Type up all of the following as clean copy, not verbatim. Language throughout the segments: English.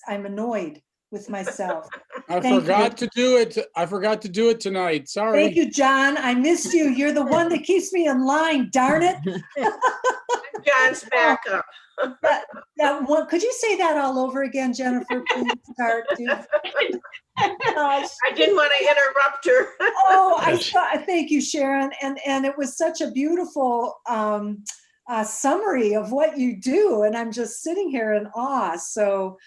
I'm annoyed with myself. I Thank forgot you. to do it. I forgot to do it tonight. Sorry. Thank you, John. I missed you. You're the one that keeps me in line, darn it. John's backup. That one, could you say that all over again, Jennifer, please? Start to. I didn't want to interrupt her. Oh, I saw, thank you, Sharon. And it was such a beautiful summary of what you do. And I'm just sitting here in awe. So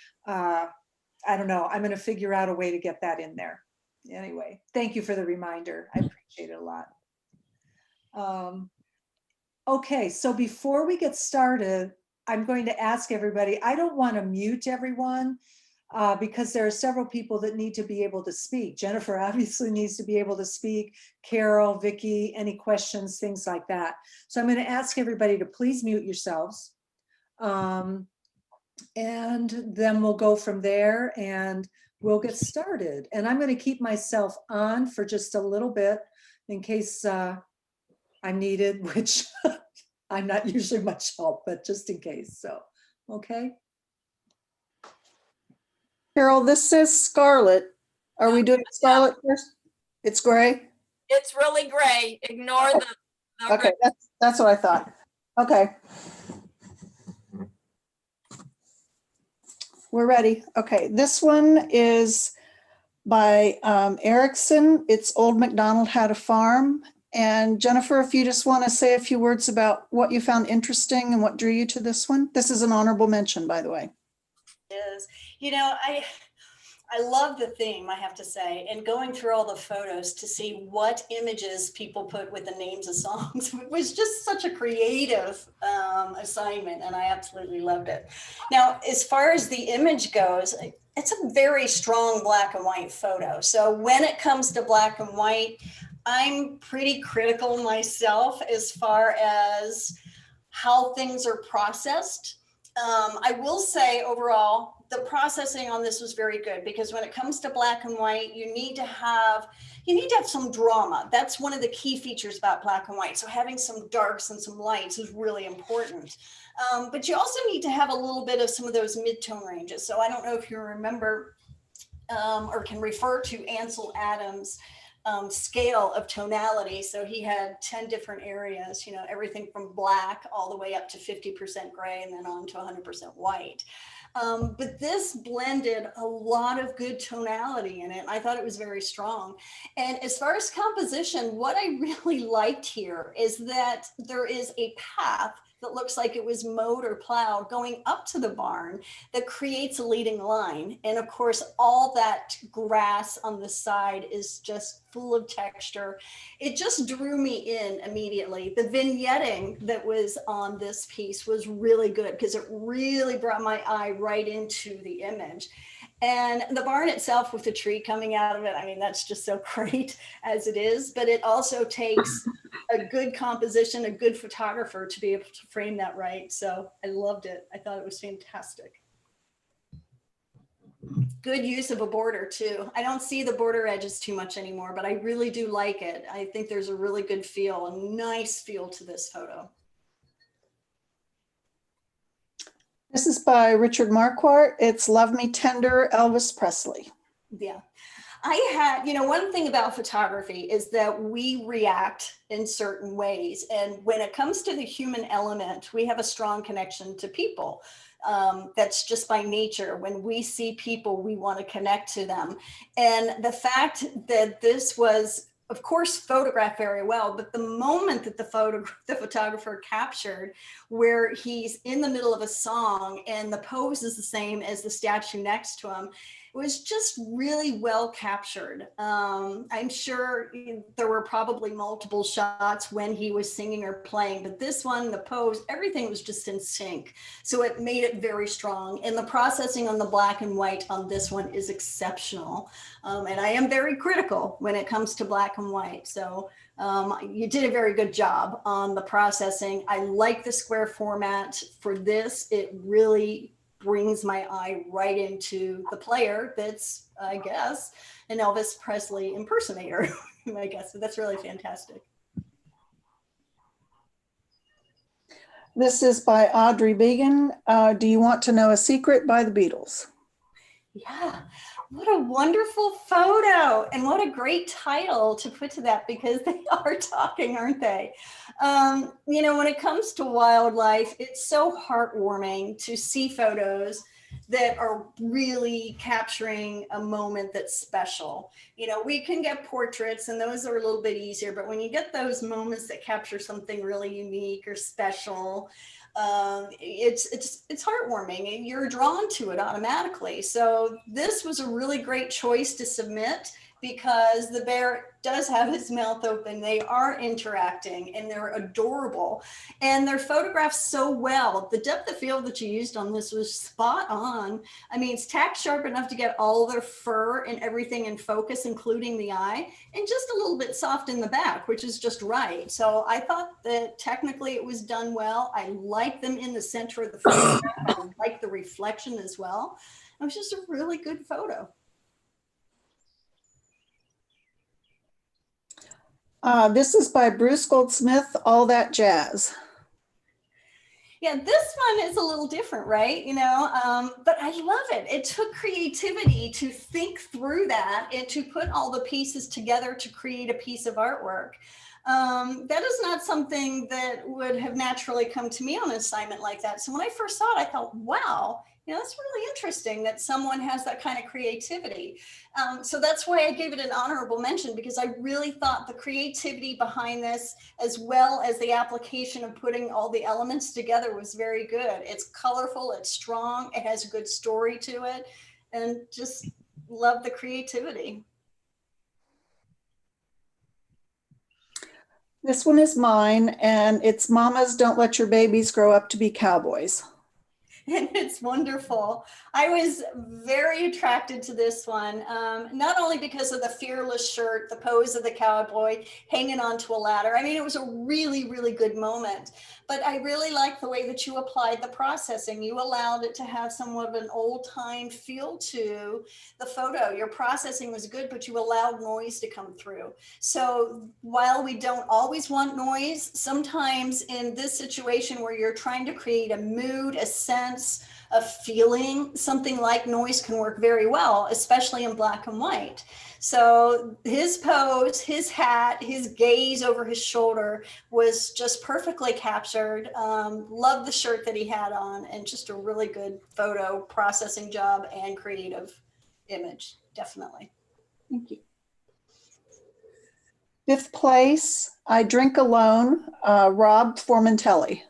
I don't know, I'm going to figure out a way to get that in there. Anyway, thank you for the reminder. I appreciate it a lot. Okay, so before we get started, I'm going to ask everybody, I don't want to mute everyone because there are several people that need to be able to speak. Jennifer obviously needs to be able to speak, Carol, Vicki, any questions, things like that. So I'm going to ask everybody to please mute yourselves. And then we'll go from there and we'll get started. And I'm going to keep myself on for just a little bit in case I'm needed, which I'm not usually much help, but just in case. So, okay. Carol, this says Scarlet. Are we doing Scarlet first? It's gray? It's really gray. Ignore the Okay, that's what I thought. Okay. We're ready. Okay, this one is by Erickson. It's Old MacDonald Had a Farm. And Jennifer, if you just want to say a few words about what you found interesting and what drew you to this one. This is an honorable mention, by the way. Is, you know, I love the theme, I have to say, and going through all the photos to see what images people put with the names of songs was just such a creative assignment, and I absolutely loved it. Now, as far as the image goes, it's a very strong black and white photo. So when it comes to black and white, I'm pretty critical myself as far as how things are processed. I will say overall, the processing on this was very good because when it comes to black and white, you need to have some drama. That's one of the key features about black and white. So having some darks and some lights is really important. But you also need to have a little bit of some of those mid-tone ranges. So I don't know if you remember or can refer to Ansel Adams' scale of tonality. So he had 10 different areas, you know, everything from black all the way up to 50% gray and then on to 100% white. But this blended a lot of good tonality in it. I thought it was very strong. And as far as composition, what I really liked here is that there is a path that looks like it was mowed or plowed going up to the barn that creates a leading line. And of course, all that grass on the side is just full of texture. It just drew me in immediately. The vignetting that was on this piece was really good because it really brought my eye right into the image. And the barn itself with the tree coming out of it, I mean, that's just so great as it is, but it also takes a good composition, a good photographer to be able to frame that right. So I loved it. I thought it was fantastic. Good use of a border too. I don't see the border edges too much anymore, but I really do like it. I think there's a really good feel, a nice feel to this photo. This is by Richard Marquardt. It's Love Me Tender, Elvis Presley. Yeah. I had, you know, one thing about photography is that we react in certain ways. And when it comes to the human element, we have a strong connection to people. That's just by nature. When we see people, we want to connect to them. And the fact that this was, of course, photographed very well, but the moment that the photographer captured where he's in the middle of a song and the pose is the same as the statue next to him, it was just really well captured. I'm sure there were probably multiple shots when he was singing or playing, but this one, the pose, everything was just in sync. So it made it very strong. And the processing on the black and white on this one is exceptional. And I am very critical when it comes to black and white. So you did a very good job on the processing. I like the square format for this. It really brings my eye right into the player that's, I guess, an Elvis Presley impersonator, I guess. So that's really fantastic. This is by Audrey Began. Do You Want to Know a Secret by the Beatles. Yeah, what a wonderful photo and what a great title to put to that because they are talking, aren't they? You know, when it comes to wildlife, it's so heartwarming to see photos that are really capturing a moment that's special. You know, we can get portraits and those are a little bit easier, but when you get those moments that capture something really unique or special, it's heartwarming and you're drawn to it automatically. So this was a really great choice to submit because the bear does have his mouth open. They are interacting and they're adorable and they're photographed so well. The depth of field that you used on this was spot on. I mean, it's tack sharp enough to get all their fur and everything in focus, including the eye, and just a little bit soft in the back, which is just right. So I thought that technically it was done well. I like them in the center of the photograph. I like the reflection as well. It was just a really good photo. This is by Bruce Goldsmith, All That Jazz. Yeah, this one is a little different, right? You know, but I love it. It took creativity to think through that and to put all the pieces together to create a piece of artwork. That is not something that would have naturally come to me on an assignment like that. So when I first saw it, I thought, wow, you know, it's really interesting that someone has that kind of creativity. So that's why I gave it an honorable mention because I really thought the creativity behind this, as well as the application of putting all the elements together was very good. It's colorful, it's strong, it has a good story to it, and just love the creativity. This one is mine, and it's Mamas Don't Let Your Babies Grow Up to Be Cowboys. And it's wonderful. I was very attracted to this one, not only because of the fearless shirt, the pose of the cowboy hanging onto a ladder. I mean, it was a really, really good moment, but I really like the way that you applied the processing. You allowed it to have somewhat of an old time feel to the photo. Your processing was good, but you allowed noise to come through. So while we don't always want noise, sometimes in this situation where you're trying to create a mood, a sense, a feeling, something like noise can work very well, especially in black and white. So his pose, his hat, his gaze over his shoulder was just perfectly captured. Love the shirt that he had on and just a really good photo processing job and creative image, definitely. Thank you. Fifth place, I Drink Alone, Rob Formentelli.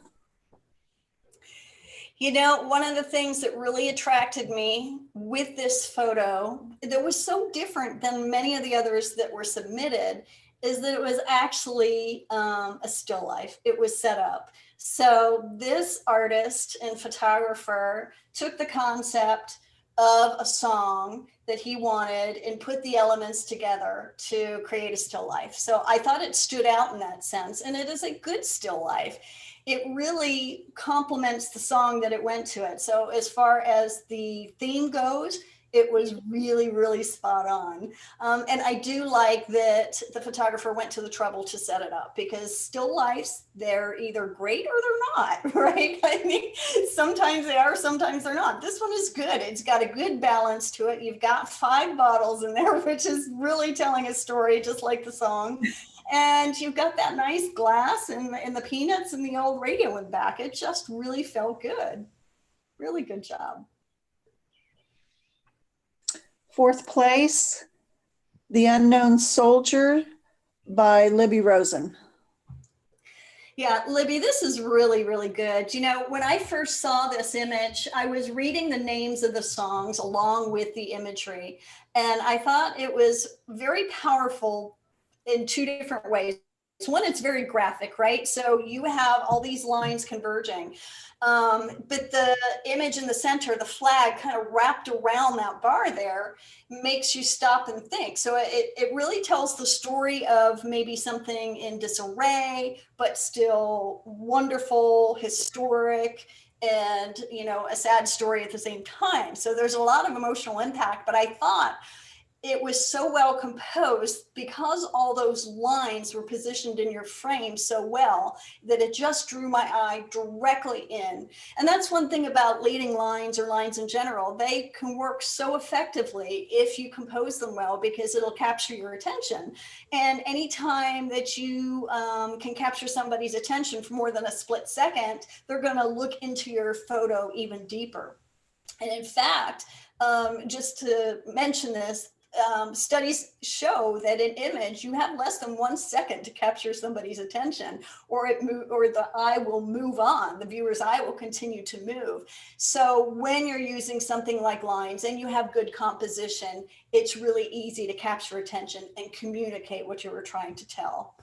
You know, one of the things that really attracted me with this photo that was so different than many of the others that were submitted is that it was actually a still life. It was set up. So this artist and photographer took the concept of a song that he wanted and put the elements together to create a still life. So I thought it stood out in that sense, and it is a good still life. It really complements the song that it went to it. So as far as the theme goes, it was really, really spot on. And I do like that the photographer went to the trouble to set it up because still lifes, they're either great or they're not, right? I mean, sometimes they are, sometimes they're not. This one is good. It's got a good balance to it. You've got 5 bottles in there, which is really telling a story, just like the song. And you've got that nice glass and the peanuts and the old radio in the back. It just really felt good. Really good job. Fourth place, The Unknown Soldier by Libby Rosen. Yeah, Libby, this is really, really good. You know, when I first saw this image, I was reading the names of the songs along with the imagery, and I thought it was very powerful in 2 different ways. One, it's very graphic, right? So you have all these lines converging, but the image in the center, the flag kind of wrapped around that bar there, makes you stop and think. So it really tells the story of maybe something in disarray, but still wonderful, historic, and, you know, a sad story at the same time. So there's a lot of emotional impact, but I thought it was so well composed because all those lines were positioned in your frame so well that it just drew my eye directly in. And that's one thing about leading lines or lines in general. They can work so effectively if you compose them well, because it'll capture your attention. And anytime that you can capture somebody's attention for more than a split second, they're going to look into your photo even deeper. And in fact, just to mention this, studies show that an image, you have less than 1 second to capture somebody's attention, or the eye will move on. The viewer's eye will continue to move. So when you're using something like lines and you have good composition, it's really easy to capture attention and communicate what you were trying to tell.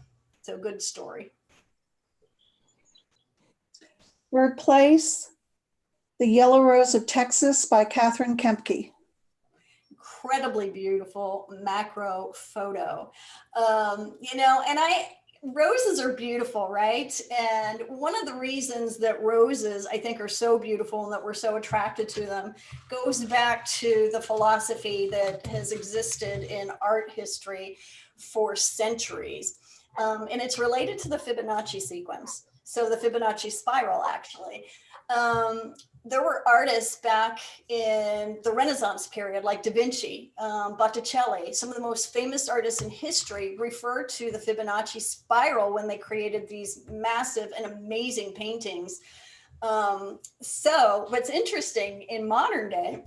So good story. Third place, The Yellow Rose of Texas by Catherine Kempke. Incredibly beautiful macro photo. And roses are beautiful, right? And one of the reasons that roses, I think, are so beautiful and that we're so attracted to them goes back to the philosophy that has existed in art history for centuries. And it's related to the Fibonacci sequence. So the Fibonacci spiral, actually. There were artists back in the Renaissance period, like Da Vinci, Botticelli. Some of the most famous artists in history refer to the Fibonacci spiral when they created these massive and amazing paintings. So what's interesting in modern day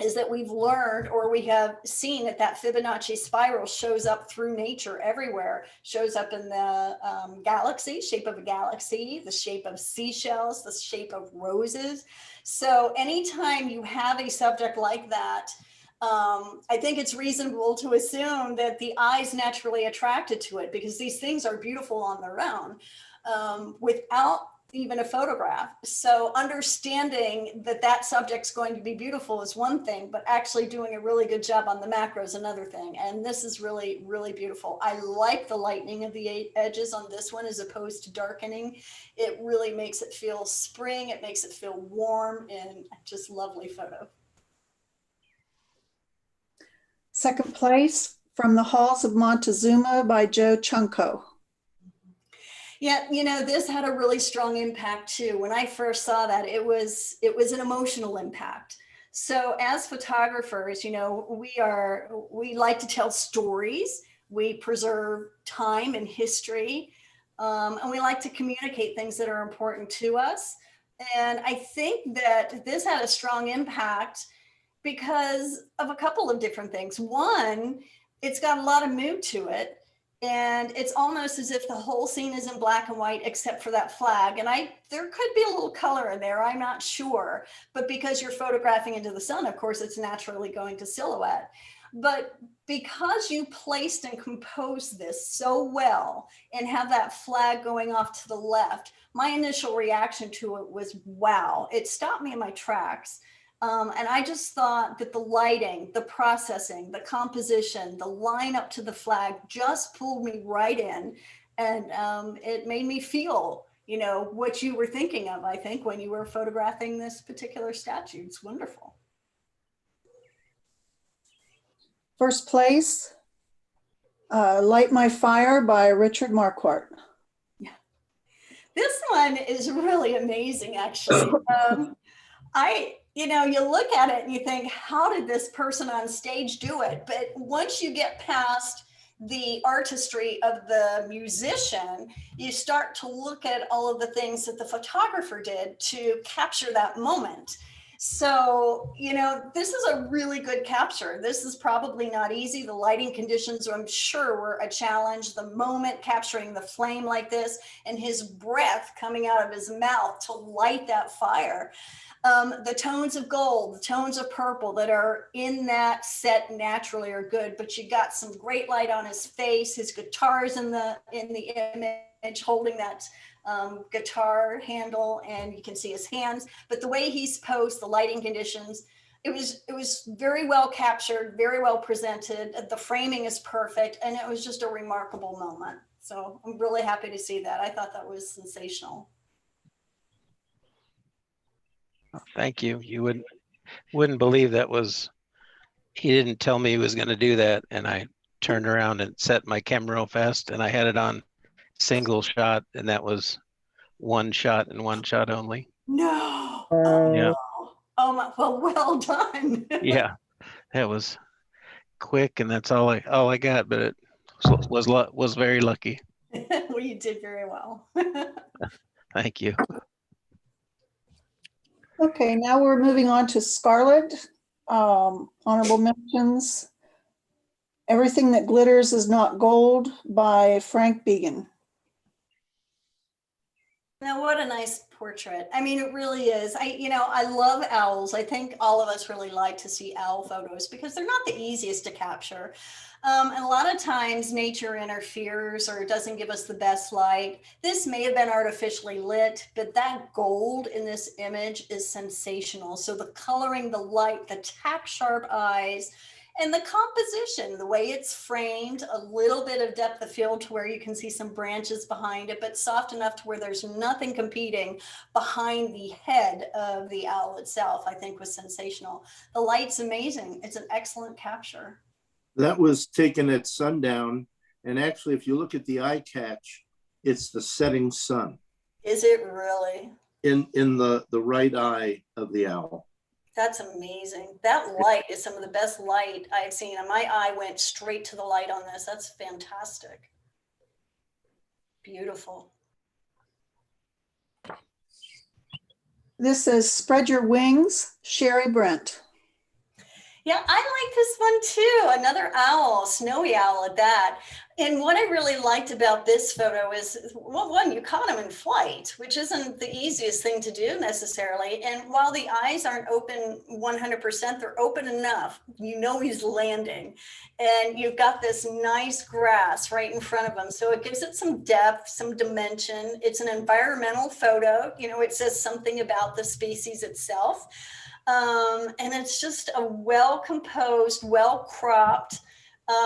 is that we've learned, or we have seen, that Fibonacci spiral shows up through nature everywhere. Shows up in the galaxy, shape of a galaxy, the shape of seashells, the shape of roses. So anytime you have a subject like that, I think it's reasonable to assume that the eye's naturally attracted to it, because these things are beautiful on their own without even a photograph. So understanding that that subject's going to be beautiful is one thing, but actually doing a really good job on the macro is another thing. And this is really, really beautiful. I like the lightening of the edges on this one as opposed to darkening. It really makes it feel spring. It makes it feel warm, and just lovely photo. Second place, From the Halls of Montezuma by Joe Chunko. Yeah, this had a really strong impact too. When I first saw that, it was an emotional impact. So as photographers, we like to tell stories. We preserve time and history, and we like to communicate things that are important to us. And I think that this had a strong impact because of a couple of different things. One, it's got a lot of mood to it. And it's almost as if the whole scene is in black and white except for that flag. And there could be a little color in there, I'm not sure. But because you're photographing into the sun, of course, it's naturally going to silhouette. But because you placed and composed this so well and have that flag going off to the left, my initial reaction to it was, wow, it stopped me in my tracks. And I just thought that the lighting, the processing, the composition, the line up to the flag just pulled me right in. And it made me feel, what you were thinking of, I think, when you were photographing this particular statue. It's wonderful. First place, Light My Fire by Richard Marquardt. Yeah. This one is really amazing, actually. You look at it and you think, how did this person on stage do it? But once you get past the artistry of the musician, you start to look at all of the things that the photographer did to capture that moment. So, this is a really good capture. This is probably not easy. The lighting conditions, I'm sure, were a challenge. The moment capturing the flame like this and his breath coming out of his mouth to light that fire. The tones of gold, the tones of purple that are in that set naturally are good, but you got some great light on his face. His guitar's in the image, holding that guitar handle, and you can see his hands. But the way he's posed, the lighting conditions, it was very well captured, very well presented. The framing is perfect, and it was just a remarkable moment. So I'm really happy to see that. I thought that was sensational. Thank you. You wouldn't believe that was he didn't tell me he was going to do that, and I turned around and set my camera real fast, and I had it on single shot, and that was one shot and one shot only. No. Yeah, Oh my, well done. yeah, that was quick, and that's all I got, but it was very lucky. Well, you did very well. Thank you. Okay, now we're moving on to Scarlet. Honorable mentions. Everything That Glitters Is Not Gold by Frank Began. Now, what a nice portrait. I mean, it really is. I love owls. I think all of us really like to see owl photos because they're not the easiest to capture. And a lot of times nature interferes or doesn't give us the best light. This may have been artificially lit, but that gold in this image is sensational. So the coloring, the light, the tack sharp eyes, and the composition, the way it's framed, a little bit of depth of field to where you can see some branches behind it, but soft enough to where there's nothing competing behind the head of the owl itself, I think was sensational. The light's amazing. It's an excellent capture. That was taken at sundown. And actually, if you look at the eye catch, it's the setting sun. Is it really? In the right eye of the owl. That's amazing. That light is some of the best light I've seen. And my eye went straight to the light on this. That's fantastic. Beautiful. This is Spread Your Wings, Sherry Brent. Yeah, I like this one too. Another owl, snowy owl at that. And what I really liked about this photo is, well, one, you caught him in flight, which isn't the easiest thing to do necessarily. And while the eyes aren't open 100%, they're open enough. You know he's landing. And you've got this nice grass right in front of him. So it gives it some depth, some dimension. It's an environmental photo. You know, it says something about the species itself. And it's just a well-composed, well-cropped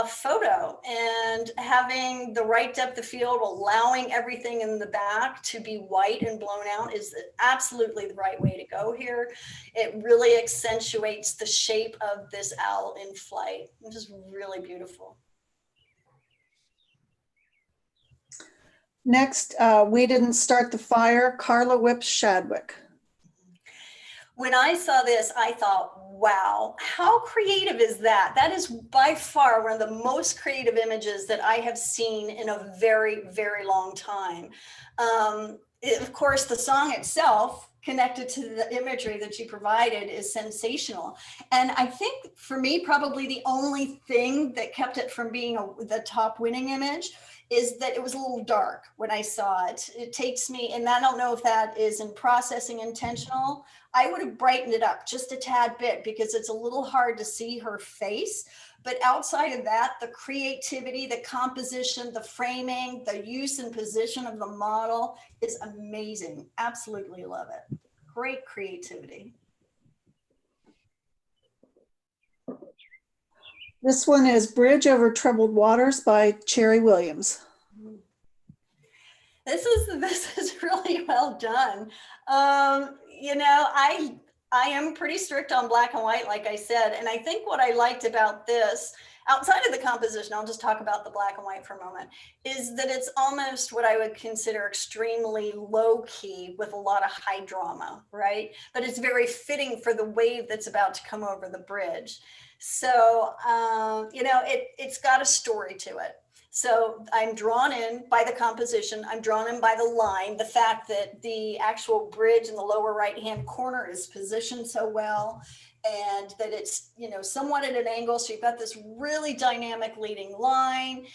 photo, and having the right depth of field, allowing everything in the back to be white and blown out is absolutely the right way to go here. It really accentuates the shape of this owl in flight, which is really beautiful. Next, We Didn't Start the Fire, Carla Whips Shadwick. When I saw this, I thought, wow, how creative is that? That is by far one of the most creative images that I have seen in a very, very long time. Of course, the song itself, connected to the imagery that you provided, is sensational. And I think for me, probably the only thing that kept it from being the top winning image is that it was a little dark when I saw it. It takes me, and I don't know if that is in processing intentional. I would have brightened it up just a tad bit because it's a little hard to see her face. But outside of that, the creativity, the composition, the framing, the use and position of the model is amazing. Absolutely love it. Great creativity. This one is Bridge Over Troubled Waters by Cherry Williams. This is really well done. You know, I am pretty strict on black and white, like I said, and I think what I liked about this, outside of the composition, I'll just talk about the black and white for a moment, is that it's almost what I would consider extremely low key with a lot of high drama, right? But it's very fitting for the wave that's about to come over the bridge. So, you know, it's got a story to it. So I'm drawn in by the composition. I'm drawn in by the line, the fact that the actual bridge in the lower right-hand corner is positioned so well, and that it's, you know, somewhat at an angle. So you've got this really dynamic leading line.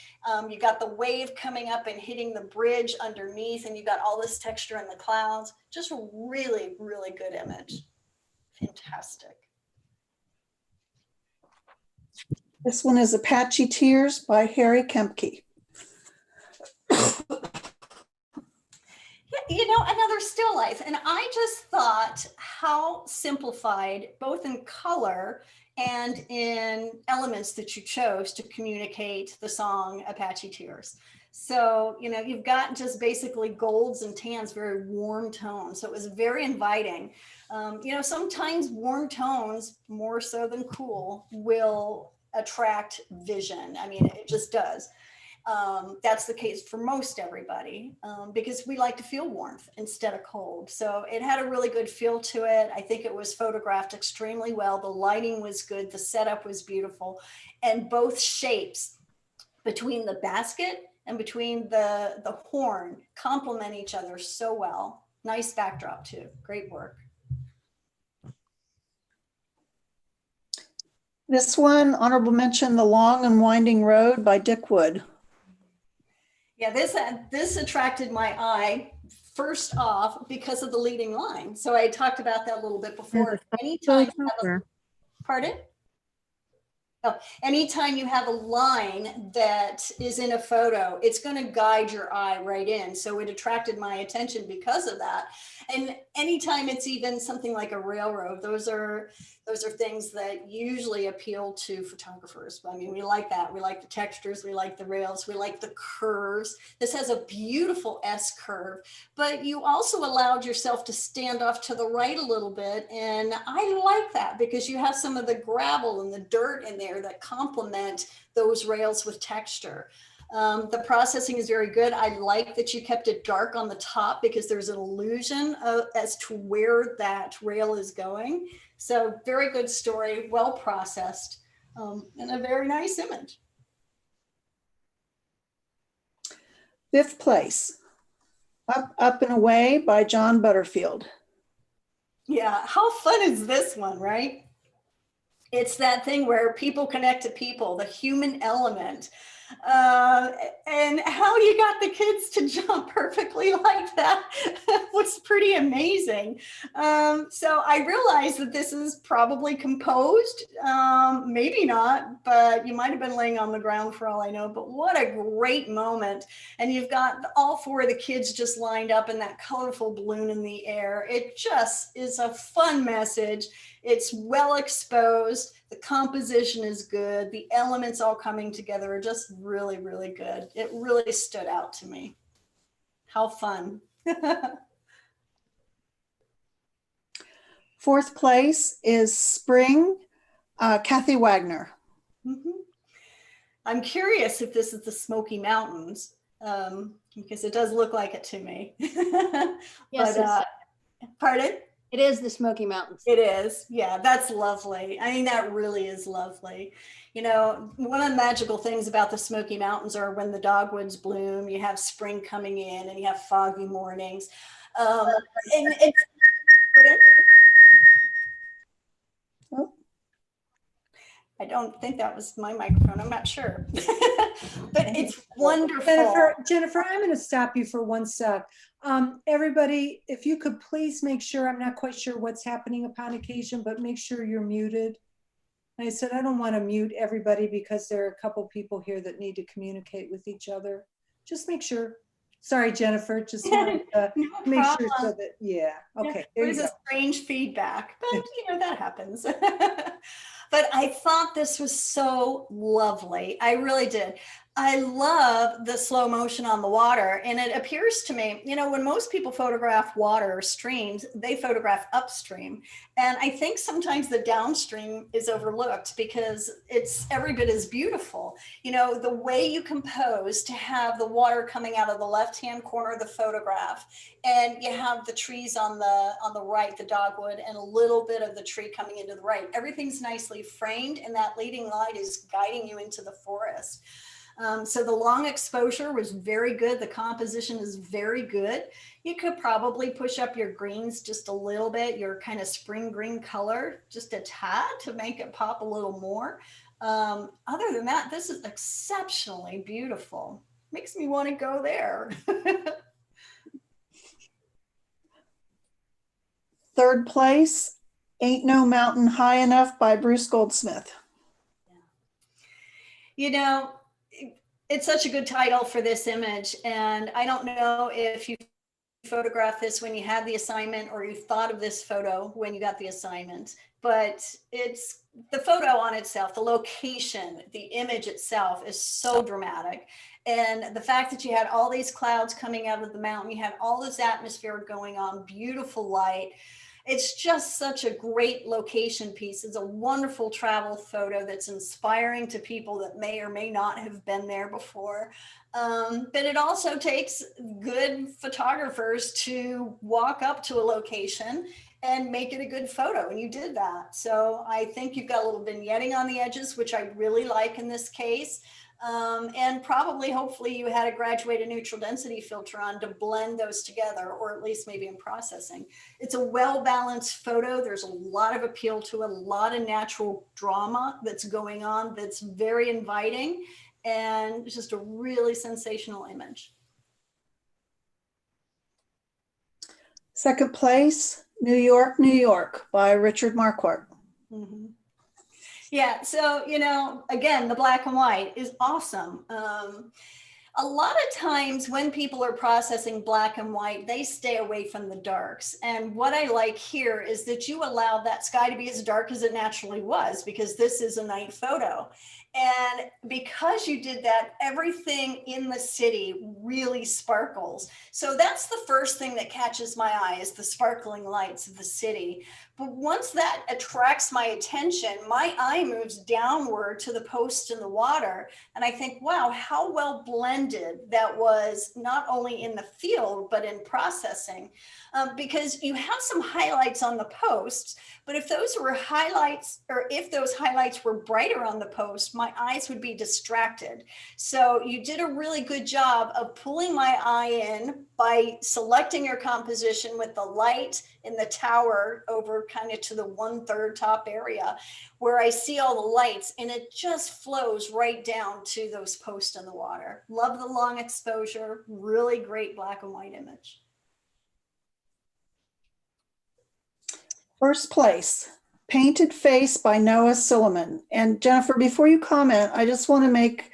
You've got the wave coming up and hitting the bridge underneath, and you've got all this texture in the clouds. Just a really, really good image. Fantastic. This one is Apache Tears by Harry Kempke. Yeah, you know, another still life. And I just thought how simplified, both in color and in elements that you chose to communicate the song Apache Tears. So, you know, you've got just basically golds and tans, very warm tones. So it was very inviting. You know, sometimes warm tones, more so than cool, will attract vision. I mean, it just does. That's the case for most everybody, because we like to feel warmth instead of cold. So it had a really good feel to it. I think it was photographed extremely well. The lighting was good. The setup was beautiful. And both shapes between the basket and between the horn complement each other so well. Nice backdrop too. Great work. This one, honorable mention, The Long and Winding Road by Dick Wood. Yeah, this attracted my eye first off because of the leading line. So I talked about that a little bit before. Anytime you have a, pardon? Oh, anytime you have a line that is in a photo, it's going to guide your eye right in. So it attracted my attention because of that. And anytime it's even something like a railroad, those are things that usually appeal to photographers. I mean, we like that. We like the textures, we like the rails, we like the curves. This has a beautiful S curve, but you also allowed yourself to stand off to the right a little bit. And I like that because you have some of the gravel and the dirt in there that complement those rails with texture. The processing is very good. I like that you kept it dark on the top because there's an illusion as to where that rail is going. So very good story, well processed, and a very nice image. Fifth place, Up and Away by John Butterfield. Yeah, how fun is this one, right? It's that thing where people connect to people, the human element. And how you got the kids to jump perfectly like that was pretty amazing. So I realized that this is probably composed, maybe not, but you might have been laying on the ground for all I know, but what a great moment. And you've got all four of the kids just lined up in that colorful balloon in the air. It just is a fun message. It's well exposed. The composition is good. The elements all coming together are just really, really good. It really stood out to me. How fun. Fourth place is Spring, Kathy Wagner. Mm-hmm. I'm curious if this is the Smoky Mountains, because it does look like it to me. Yes, but, pardon? it is the Smoky Mountains. It is. Yeah, that's lovely. I mean, that really is lovely. You know, one of the magical things about the Smoky Mountains are when the dogwoods bloom, you have spring coming in and you have foggy mornings. And Oh. I don't think that was my microphone. I'm not sure. But it's wonderful. Jennifer, I'm going to stop you for one sec. Everybody, if you could please make sure, I'm not quite sure what's happening upon occasion, but make sure you're muted. And I said, I don't want to mute everybody because there are a couple people here that need to communicate with each other. Just make sure. Sorry, Jennifer, just wanted to make sure so that, yeah. Okay. There's a strange feedback, but you know, that happens. But I thought this was so lovely. I really did. I love the slow motion on the water. And it appears to me, you know, when most people photograph water or streams, they photograph upstream. And I think sometimes the downstream is overlooked because it's every bit as beautiful. You know, the way you compose to have the water coming out of the left-hand corner of the photograph, and you have the trees on the right, the dogwood, and a little bit of the tree coming into the right. Everything's nicely framed, and that leading light is guiding you into the forest. So the long exposure was very good. The composition is very good. You could probably push up your greens just a little bit, your kind of spring green color, just a tad to make it pop a little more. Other than that, this is exceptionally beautiful. Makes me want to go there. Third place, Ain't No Mountain High Enough by Bruce Goldsmith. You know, it's such a good title for this image. And I don't know if you photographed this when you had the assignment or you thought of this photo when you got the assignment, but it's the photo on itself, the location, the image itself is so dramatic. And the fact that you had all these clouds coming out of the mountain, you had all this atmosphere going on, beautiful light. It's just such a great location piece. It's a wonderful travel photo that's inspiring to people that may or may not have been there before. But it also takes good photographers to walk up to a location and make it a good photo. And you did that. So I think you've got a little vignetting on the edges, which I really like in this case. And probably, hopefully you had a graduated neutral density filter on to blend those together, or at least maybe in processing. It's a well-balanced photo. There's a lot of appeal to it, a lot of natural drama that's going on that's very inviting, and it's just a really sensational image. Second place, New York, New York by Richard Marquardt. Mm-hmm. Yeah, so, again, the black and white is awesome. A lot of times when people are processing black and white, they stay away from the darks. And what I like here is that you allow that sky to be as dark as it naturally was, because this is a night photo. And because you did that, everything in the city really sparkles. So that's the first thing that catches my eye, is the sparkling lights of the city. But once that attracts my attention, my eye moves downward to the post in the water. And I think, wow, how well blended that was, not only in the field, but in processing. Because you have some highlights on the posts, but if those were highlights, or if those highlights were brighter on the post, my eyes would be distracted. So you did a really good job of pulling my eye in by selecting your composition with the light in the tower over kind of to the 1/3 top area where I see all the lights, and it just flows right down to those posts in the water. Love the long exposure, really great black and white image. First place, Painted Face by Noah Silliman. And Jennifer, before you comment, I just want to make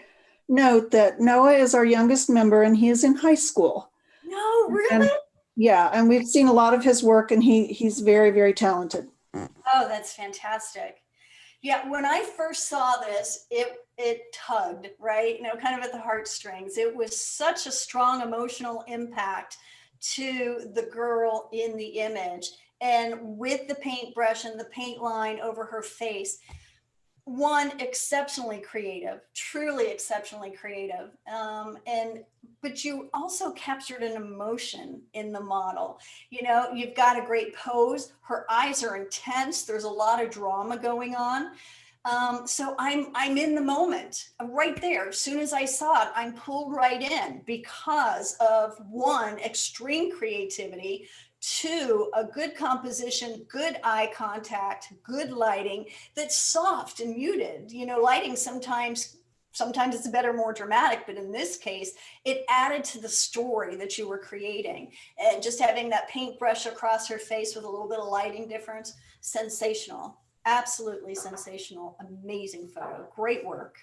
note that Noah is our youngest member and he is in high school. No, really? And, yeah, and we've seen a lot of his work, and he's very, very talented. Oh, that's fantastic. Yeah, when I first saw this, it tugged, right? Kind of at the heartstrings. It was such a strong emotional impact to the girl in the image. And with the paintbrush and the paint line over her face, one, exceptionally creative, truly exceptionally creative. But you also captured an emotion in the model. You've got a great pose. Her eyes are intense. There's a lot of drama going on. So I'm in the moment right there. As soon as I saw it, I'm pulled right in because of, one, extreme creativity, two, a good composition, good eye contact, good lighting that's soft and muted. Lighting sometimes it's better, more dramatic, but in this case, it added to the story that you were creating. And just having that paintbrush across her face with a little bit of lighting difference, sensational, absolutely sensational, amazing photo, great work.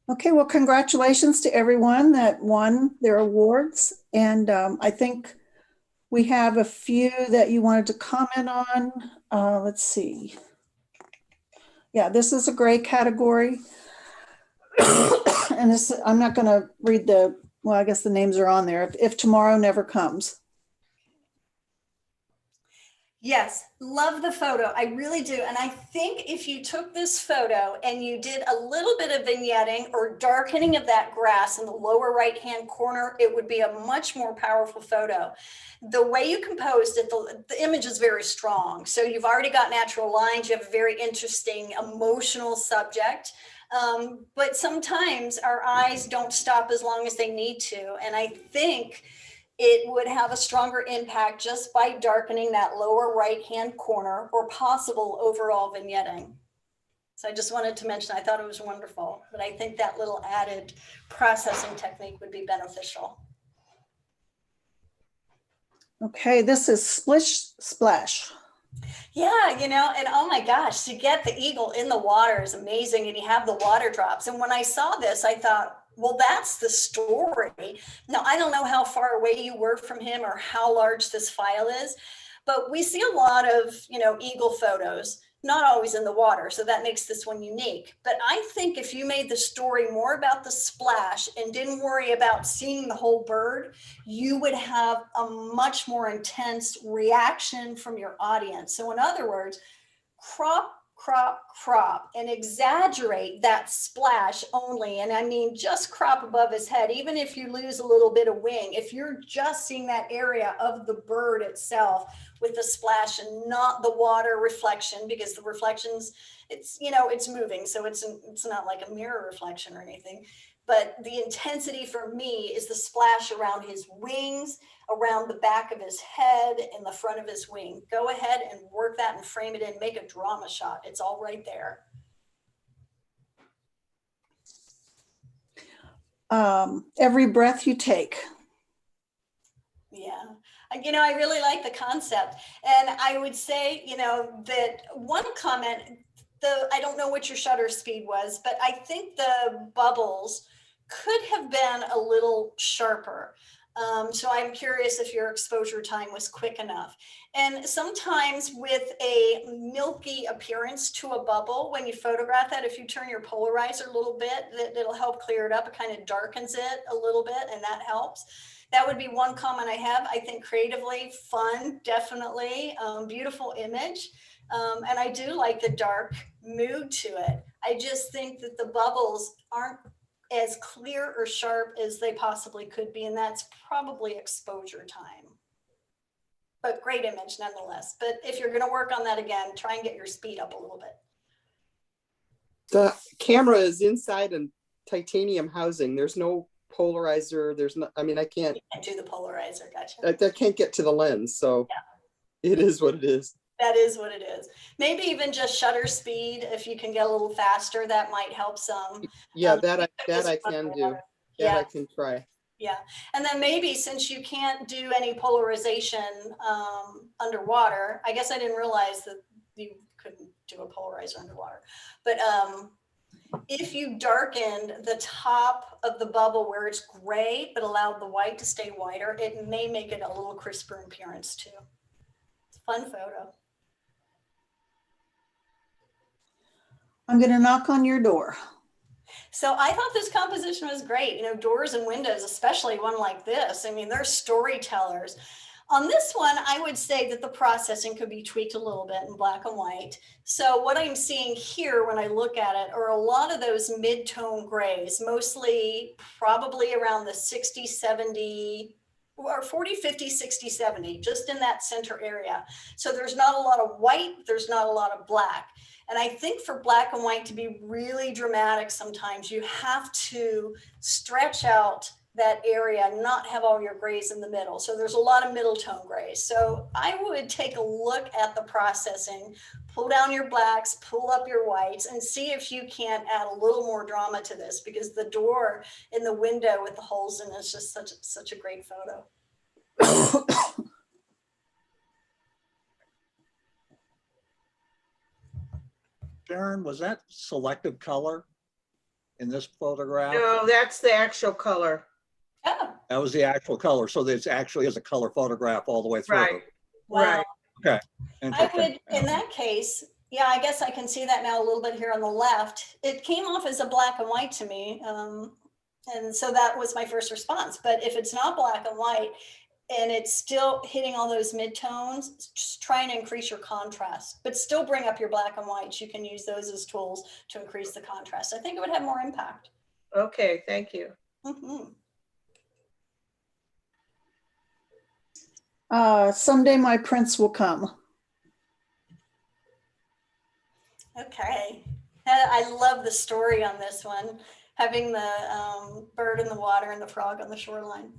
Okay, well, congratulations to everyone that won their awards. And I think we have a few that you wanted to comment on. Let's see. Yeah, this is a gray category. And this, I'm not going to read well, I guess the names are on there. If Tomorrow Never Comes. Yes, love the photo. I really do. And I think if you took this photo and you did a little bit of vignetting or darkening of that grass in the lower right-hand corner, it would be a much more powerful photo. The way you composed it, the image is very strong. So you've already got natural lines. You have a very interesting emotional subject. But sometimes our eyes don't stop as long as they need to. And I think it would have a stronger impact just by darkening that lower right-hand corner or possible overall vignetting. So I just wanted to mention, I thought it was wonderful, but I think that little added processing technique would be beneficial. Okay, this is Splish Splash. Yeah, and oh my gosh, to get the eagle in the water is amazing, and you have the water drops. And when I saw this, I thought, well, that's the story. Now, I don't know how far away you were from him or how large this file is, But we see a lot of, eagle photos, not always in the water. So that makes this one unique. But I think if you made the story more about the splash and didn't worry about seeing the whole bird, you would have a much more intense reaction from your audience. So in other words, crop, and exaggerate that splash only. And I mean, just crop above his head, even if you lose a little bit of wing, if you're just seeing that area of the bird itself with the splash and not the water reflection, because the reflections, it's moving. So it's not like a mirror reflection or anything. But the intensity for me is the splash around his wings, around the back of his head, and the front of his wing. Go ahead and work that and frame it in, make a drama shot. It's all right there. Every breath you take. Yeah. I really like the concept. And I would say, that one comment, I don't know what your shutter speed was, but I think the bubbles could have been a little sharper. So I'm curious if your exposure time was quick enough. And sometimes with a milky appearance to a bubble, when you photograph that, if you turn your polarizer a little bit, it'll help clear it up. It kind of darkens it a little bit, and that helps. That would be one comment I have. I think creatively, fun, definitely, beautiful image. And I do like the dark mood to it. I just think that the bubbles aren't as clear or sharp as they possibly could be, and that's probably exposure time. But great image nonetheless. But if you're going to work on that again, try and get your speed up a little bit. The camera is inside a titanium housing. There's no polarizer. There's no, I mean, I can't do the polarizer. Gotcha. I can't get to the lens. So yeah. It is what it is. That is what it is. Maybe even just shutter speed. If you can get a little faster, that might help some. Yeah, that I can do. Yeah. I can try. Yeah. And then maybe since you can't do any polarization underwater, I guess I didn't realize that you couldn't do a polarizer underwater, but if you darkened the top of the bubble where it's gray, but allowed the white to stay whiter, it may make it a little crisper in appearance too. It's a fun photo. I'm going to knock on your door. So I thought this composition was great. Doors and windows, especially one like this. I mean, they're storytellers. On this one, I would say that the processing could be tweaked a little bit in black and white. So what I'm seeing here when I look at it are a lot of those mid-tone grays, mostly probably around the 60, 70, or 40, 50, 60, 70, just in that center area. So there's not a lot of white, there's not a lot of black. And I think for black and white to be really dramatic, sometimes you have to stretch out that area and not have all your grays in the middle. So there's a lot of middle tone grays. So I would take a look at the processing, pull down your blacks, pull up your whites, and see if you can't add a little more drama to this, because the door in the window with the holes in it is just such a great photo. Sharon, was that selective color in this photograph? No, that's the actual color. Oh. That was the actual color. So this actually is a color photograph all the way through. Right. Wow. Right. Okay. I would, in that case, yeah, I guess I can see that now a little bit here on the left. It came off as a black and white to me. And so that was my first response. But if it's not black and white and it's still hitting all those mid-tones, just try and increase your contrast, but still bring up your black and whites. You can use those as tools to increase the contrast. I think it would have more impact. Okay, thank you. Mm-hmm. Someday my prince will come. Okay. I love the story on this one, having the bird in the water and the frog on the shoreline.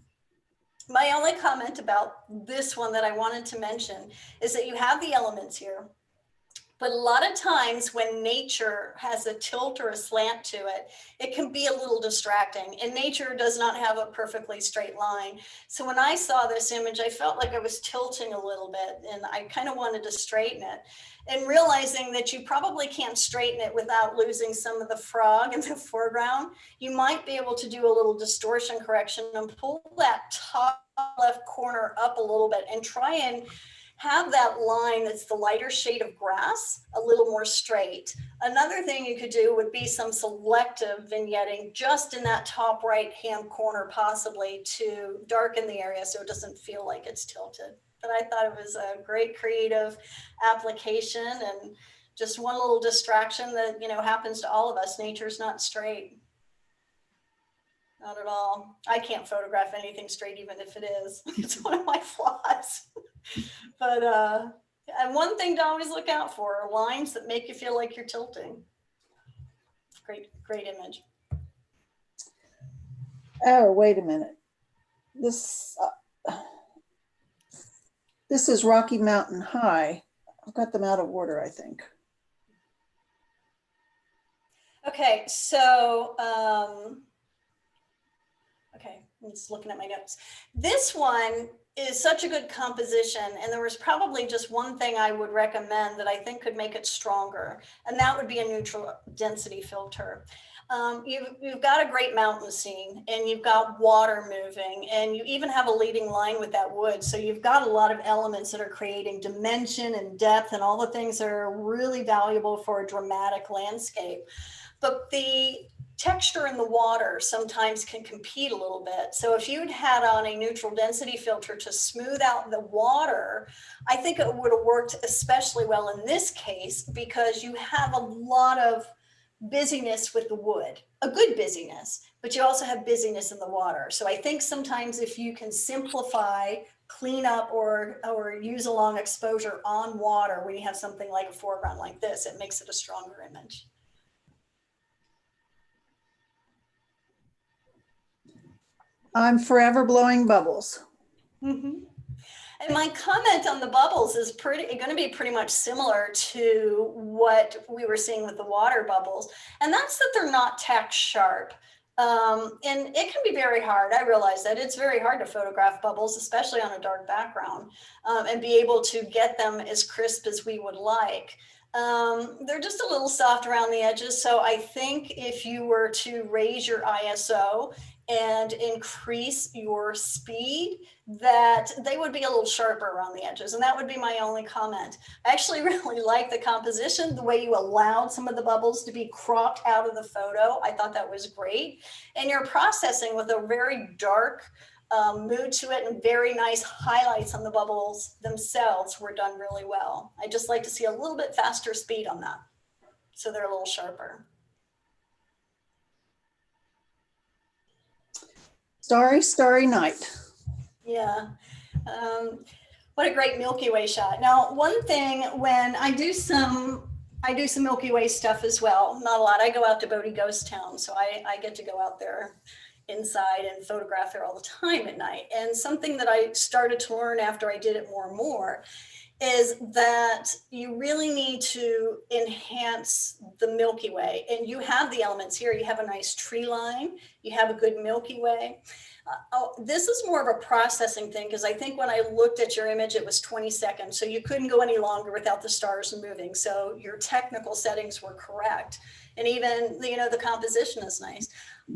My only comment about this one that I wanted to mention is that you have the elements here, but a lot of times when nature has a tilt or a slant to it, it can be a little distracting, and nature does not have a perfectly straight line. So when I saw this image, I felt like I was tilting a little bit, and I kind of wanted to straighten it. And realizing that you probably can't straighten it without losing some of the frog in the foreground, you might be able to do a little distortion correction and pull that top left corner up a little bit and try and have that line that's the lighter shade of grass a little more straight. Another thing you could do would be some selective vignetting just in that top right-hand corner, possibly to darken the area so it doesn't feel like it's tilted. But I thought it was a great creative application and just one little distraction that, you know, happens to all of us. Nature's not straight. Not at all. I can't photograph anything straight, even if it is. It's one of my flaws. But and one thing to always look out for are lines that make you feel like you're tilting. Great, great image. Oh, wait a minute. This is Rocky Mountain High. I've got them out of order, I think. Okay, so okay, I'm just looking at my notes. This one is such a good composition, and there was probably just one thing I would recommend that I think could make it stronger, and that would be a neutral density filter. You've got a great mountain scene, and you've got water moving, and you even have a leading line with that wood. So you've got a lot of elements that are creating dimension and depth and all the things that are really valuable for a dramatic landscape. But the texture in the water sometimes can compete a little bit. So if you'd had on a neutral density filter to smooth out the water, I think it would have worked especially well in this case, because you have a lot of busyness with the wood, a good busyness, but you also have busyness in the water. So I think sometimes if you can simplify, clean up, or use a long exposure on water when you have something like a foreground like this, it makes it a stronger image. I'm forever blowing bubbles. Mm-hmm. And my comment on the bubbles is going to be pretty much similar to what we were seeing with the water bubbles. And that's that they're not tack sharp. And it can be very hard. I realize that it's very hard to photograph bubbles, especially on a dark background, and be able to get them as crisp as we would like. They're just a little soft around the edges. So I think if you were to raise your ISO and increase your speed, that they would be a little sharper around the edges. And that would be my only comment. I actually really like the composition, the way you allowed some of the bubbles to be cropped out of the photo. I thought that was great. And you're processing with a very dark mood to it, and very nice highlights on the bubbles themselves were done really well. I just like to see a little bit faster speed on that, so they're a little sharper. Starry, starry night. Yeah. What a great Milky Way shot. Now, one thing, when I do some Milky Way stuff as well, not a lot. I go out to Bodie Ghost Town, so I get to go out there inside and photograph there all the time at night. And something that I started to learn after I did it more and more is that you really need to enhance the Milky Way. And you have the elements here. You have a nice tree line. You have a good Milky Way. This is more of a processing thing, because I think when I looked at your image, it was 20 seconds. So you couldn't go any longer without the stars moving. So your technical settings were correct. And even, you know, the composition is nice.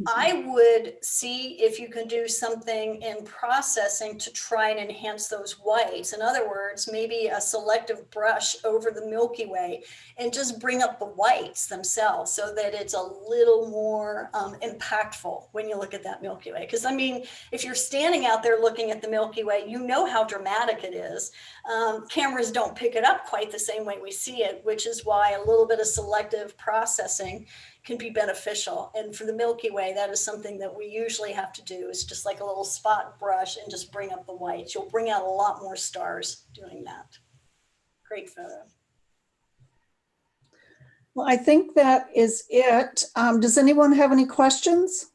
I would see if you can do something in processing to try and enhance those whites. In other words, maybe a selective brush over the Milky Way and just bring up the whites themselves so that it's a little more impactful when you look at that Milky Way. Because I mean, if you're standing out there looking at the Milky Way, you know how dramatic it is. Cameras don't pick it up quite the same way we see it, which is why a little bit of selective processing can be beneficial. And for the Milky Way, that is something that we usually have to do, is just like a little spot brush and just bring up the whites. You'll bring out a lot more stars doing that. Great photo. Well, I think that is it. Does anyone have any questions?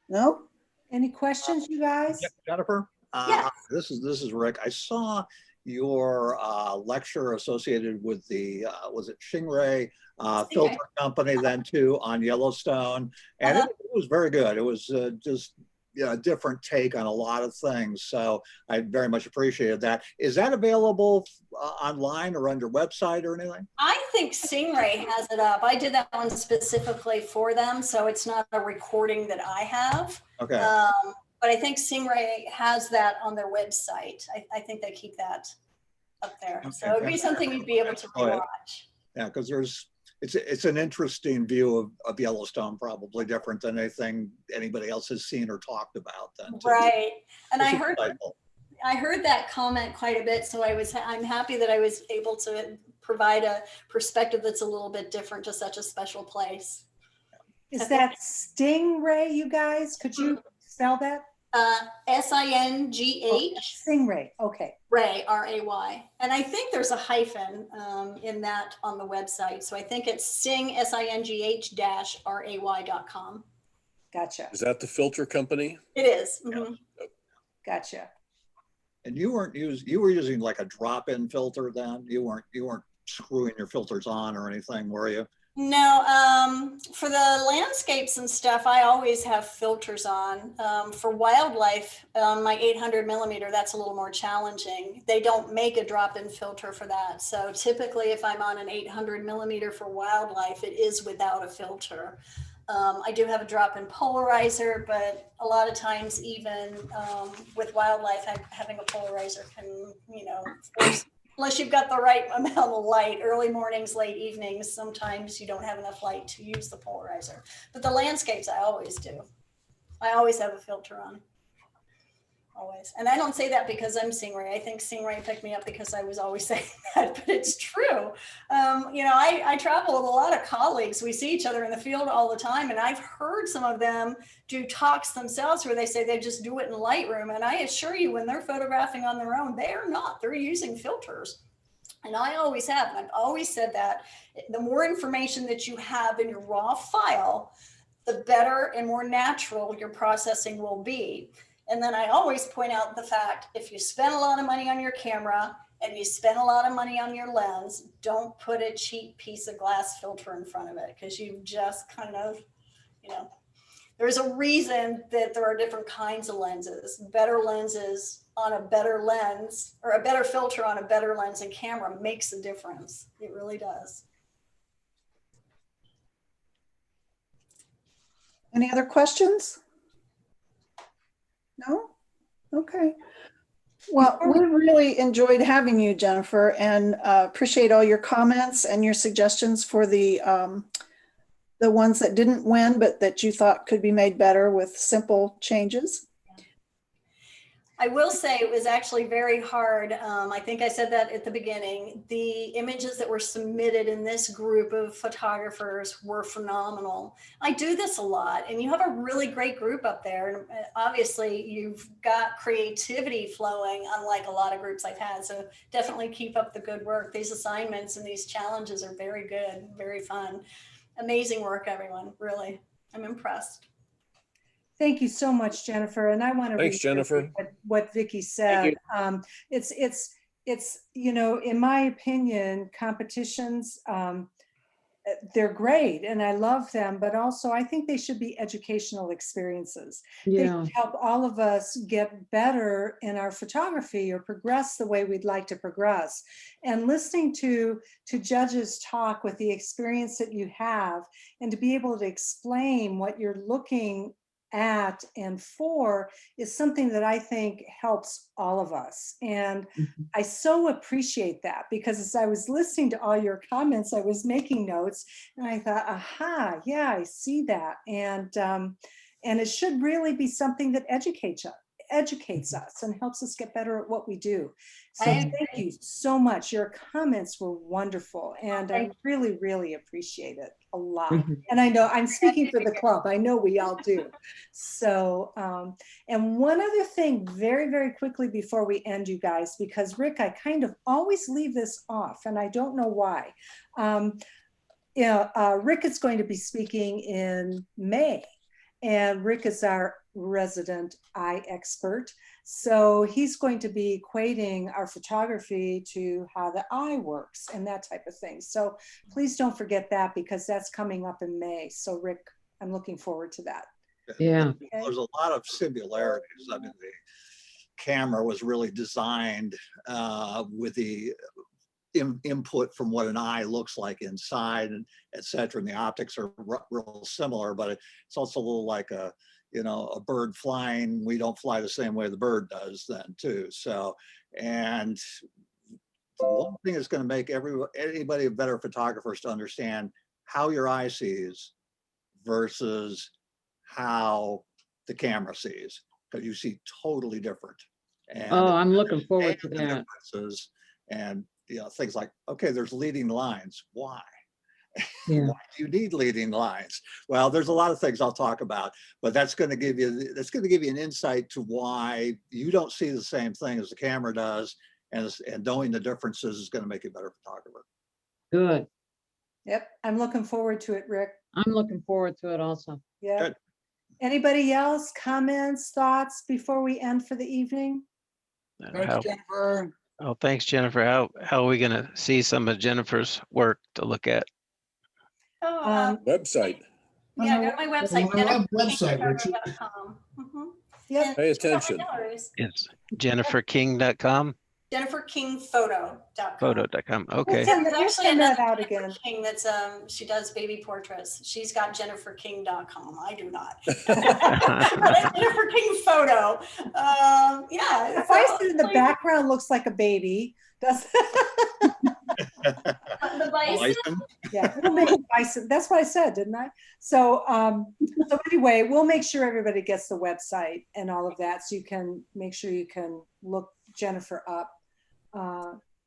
No? Any questions, you guys? Yeah, Jennifer? Yes. This is Rick. I saw your lecture associated with the, was it Stingray filter company then too, on Yellowstone. And it was very good. It was just a different take on a lot of things. So I very much appreciated that. Is that available online or on your website or anything? I think Stingray has it up. I did that one specifically for them, so it's not a recording that I have. Okay. But I think Stingray has that on their website. I think they keep that up there. So Okay. it'd be something you'd be able to Oh, yeah. watch. Yeah, because it's an interesting view of Yellowstone, probably different than anything anybody else has seen or talked about then. Too. Right. And It's I heard that comment quite a bit. So I'm happy that I was able to provide a perspective that's a little bit different to such a special place. Is that Stingray, you guys? Could you spell that? SINGH. Stingray, okay. Ray, RAY. And I think there's a hyphen in that on the website. So I think it's SINGH-RAY.com. Gotcha. Is that the filter company? It is. Mm-hmm. Gotcha. And you were using like a drop-in filter then? You weren't screwing your filters on or anything, were you? No, for the landscapes and stuff, I always have filters on. For wildlife, my 800 millimeter, that's a little more challenging. They don't make a drop-in filter for that. So typically if I'm on an 800 millimeter for wildlife, it is without a filter. I do have a drop-in polarizer, but a lot of times even with wildlife, having a polarizer can, force, unless you've got the right amount of light, early mornings, late evenings, sometimes you don't have enough light to use the polarizer. But the landscapes, I always do. I always have a filter on. Always. And I don't say that because I'm Stingray. I think Stingray picked me up because I was always saying that, but it's true. I travel with a lot of colleagues. We see each other in the field all the time. And I've heard some of them do talks themselves where they say they just do it in Lightroom. And I assure you, when they're photographing on their own, they are not. They're using filters. And I always have. And I've always said that the more information that you have in your raw file, the better and more natural your processing will be. And then I always point out the fact, if you spend a lot of money on your camera and you spend a lot of money on your lens, don't put a cheap piece of glass filter in front of it, because you've just kind of, there's a reason that there are different kinds of lenses. Better lenses on a better lens, or a better filter on a better lens and camera makes a difference. It really does. Any other questions? No? Okay. Well, we really enjoyed having you, Jennifer, and appreciate all your comments and your suggestions for the ones that didn't win, but that you thought could be made better with simple changes. I will say it was actually very hard. I think I said that at the beginning. The images that were submitted in this group of photographers were phenomenal. I do this a lot, and you have a really great group up there. And obviously you've got creativity flowing, unlike a lot of groups I've had. So definitely keep up the good work. These assignments and these challenges are very good, very fun. Amazing work, everyone. Really, I'm impressed. Thank you so much, Jennifer. And I want to Thanks, Jennifer. what Vicki said. It's in my opinion, competitions, they're great and I love them, but also I think they should be educational experiences. They should help all of us get better in our photography or progress the way we'd like to progress. And listening to judges talk with the experience that you have, and to be able to explain what you're looking at and for, is something that I think helps all of us. And I so appreciate that, because as I was listening to all your comments, I was making notes and I thought, aha, yeah, I see that. And it should really be something that educates us and helps us get better at what we do. So thank you so much. Your comments were wonderful, and I really, really appreciate it a lot. And I know I'm speaking for the club. I know we all do. So, and one other thing very, very quickly before we end, you guys, because Rick, I kind of always leave this off and I don't know why. Rick is going to be speaking in May, and Rick is our resident eye expert. So he's going to be equating our photography to how the eye works and that type of thing. So please don't forget that, because that's coming up in May. So Rick, I'm looking forward to that. Yeah. Okay. There's a lot of similarities. I mean, the camera was really designed with the input from what an eye looks like inside, and et cetera. And the optics are real similar, but it's also a little like a, you know, a bird flying. We don't fly the same way the bird does then too. So, and the one thing that's going to make anybody a better photographer is to understand how your eye sees versus how the camera sees, because you see totally different. And Oh, I'm looking forward to that. differences, and you know, things like, okay, there's leading lines. Why? Yeah. Why do you need leading lines? Well, there's a lot of things I'll talk about, but that's going to give you an insight to why you don't see the same thing as the camera does, and knowing the differences is going to make you a better photographer. Good. Yep, I'm looking forward to it, Rick. I'm looking forward to it also. Yeah. Good. Anybody else, comments, thoughts before we end for the evening? Thanks, Jennifer. Oh, thanks, Jennifer. How are we going to see some of Jennifer's work to look at? Oh, Website. yeah, go to my website. On my website, Richard. jenniferking.com. Mhm. Yep. And Pay check out my attention. galleries. It's jenniferking.com, jenniferkingphoto.com. photo.com. We'll Okay. send There's actually that another out Jennifer again. King that's she does baby portraits. She's got jenniferking.com. I do not. But it's Jennifer King Photo. Yeah. If I sit in the background looks like a baby, does The bison. yeah, we'll make it bison. That's what I said, didn't I? So so anyway, we'll make sure everybody gets the website and all of that, so you can make sure you can look Jennifer up.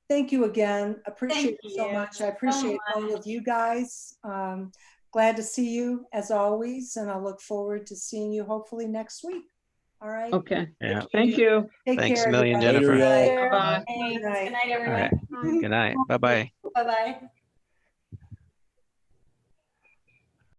Thank you again. Appreciate it so you much. I so appreciate all of you guys. Glad to see you as always, and I look forward to seeing you hopefully next week. All right. Okay. Yeah. Thank you. Take Thanks care, a million, everybody. Later, Jennifer. y'all. Bye-bye. Thanks. Good night. Good night, All everyone. right. Good night. Bye-bye. Bye-bye.